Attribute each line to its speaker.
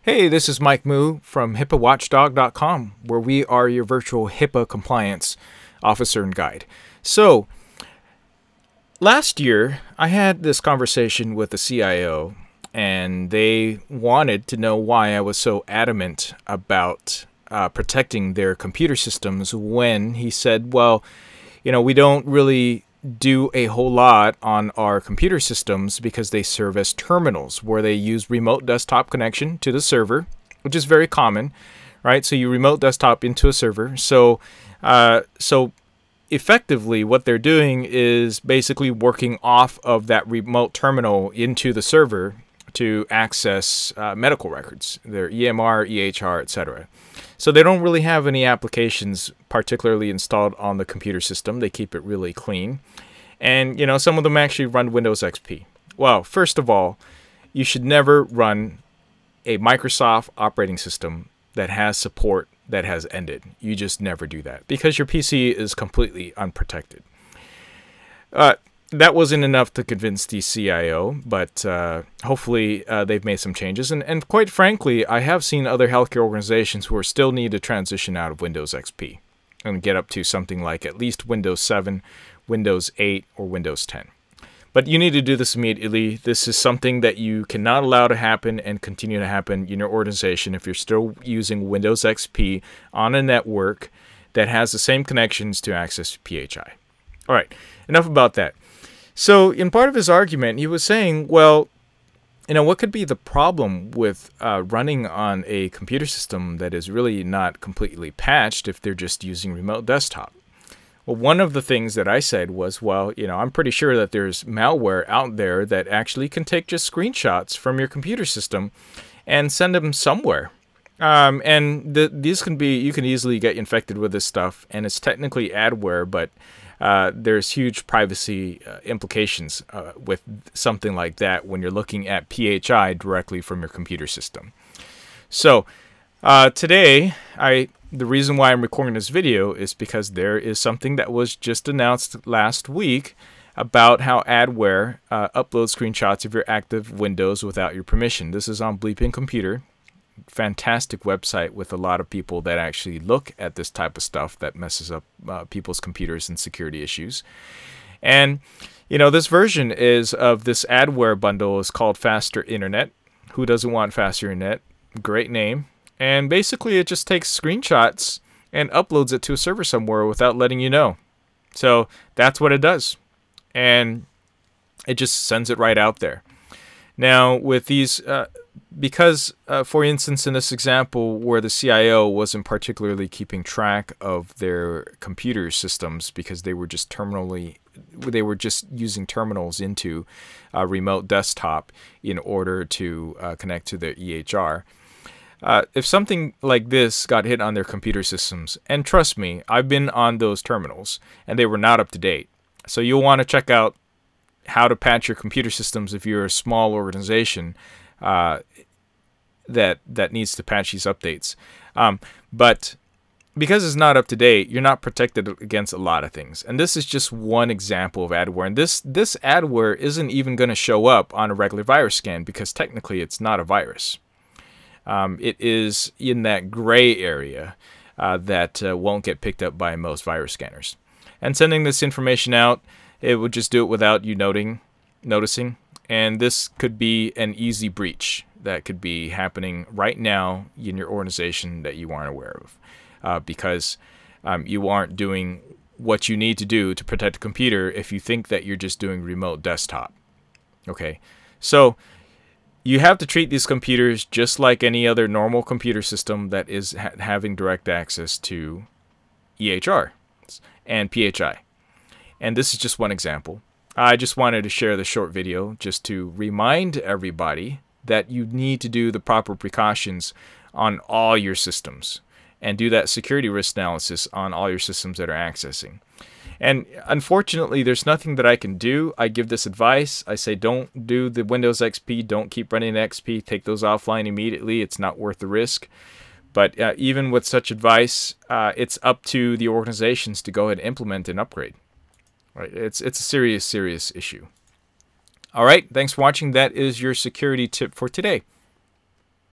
Speaker 1: Hey, this is Mike Moo from HIPAAWatchdog.com, where we are your virtual HIPAA compliance officer and guide. So, last year, I had this conversation with the CIO, and they wanted to know why I was so adamant about protecting their computer systems when he said, well, we don't really do a whole lot on our computer systems because they serve as terminals where they use remote desktop connection to the server, which is very common, right? So you remote desktop into a server. So effectively what they're doing is basically working off of that remote terminal into the server to access medical records, their EMR, EHR, etc. So they don't really have any applications particularly installed on the computer system. They keep it really clean. And, some of them actually run Windows XP. Well, first of all, you should never run a Microsoft operating system that has support that has ended. You just never do that because your PC is completely unprotected. That wasn't enough to convince the CIO, but hopefully they've made some changes. And quite frankly, I have seen other healthcare organizations who are still need to transition out of Windows XP and get up to something like at least Windows 7, Windows 8, or Windows 10. But you need to do this immediately. This is something that you cannot allow to happen and continue to happen in your organization if you're still using Windows XP on a network that has the same connections to access PHI. All right, enough about that. So in part of his argument, he was saying, well, what could be the problem with running on a computer system that is really not completely patched if they're just using remote desktop? Well, one of the things that I said was, well, I'm pretty sure that there's malware out there that actually can take just screenshots from your computer system and send them somewhere. These can be, you can easily get infected with this stuff, and it's technically adware, but there's huge privacy implications with something like that when you're looking at PHI directly from your computer system. So today, the reason why I'm recording this video is because there is something that was just announced last week about how adware uploads screenshots of your active Windows without your permission. This is on Bleeping Computer. Fantastic website with a lot of people that actually look at this type of stuff that messes up people's computers and security issues. And this version is of this adware bundle is called Faster Internet. Who doesn't want faster internet? Great name. And basically it just takes screenshots and uploads it to a server somewhere without letting you know. So that's what it does. And it just sends it right out there. Now with these because, for instance, in this example where the CIO wasn't particularly keeping track of their computer systems because they were just using terminals into a remote desktop in order to connect to their EHR. If something like this got hit on their computer systems, and trust me, I've been on those terminals, and they were not up to date. So you'll want to check out how to patch your computer systems if you're a small organization that needs to patch these updates. But because it's not up to date, you're not protected against a lot of things. And this is just one example of adware. And this adware isn't even going to show up on a regular virus scan because technically it's not a virus. It is in that gray area that won't get picked up by most virus scanners. And sending this information out, it would just do it without you noticing. And this could be an easy breach that could be happening right now in your organization that you aren't aware of because you aren't doing what you need to do to protect the computer if you think that you're just doing remote desktop. Okay, so you have to treat these computers just like any other normal computer system that is having direct access to EHR and PHI. And this is just one example. I just wanted to share the short video just to remind everybody that you need to do the proper precautions on all your systems and do that security risk analysis on all your systems that are accessing. And unfortunately, there's nothing that I can do. I give this advice. I say don't do the Windows XP. Don't keep running XP. Take those offline immediately. It's not worth the risk. But even with such advice, it's up to the organizations to go ahead and implement and upgrade. Right? It's a serious issue. All right, thanks for watching. That is your security tip for today.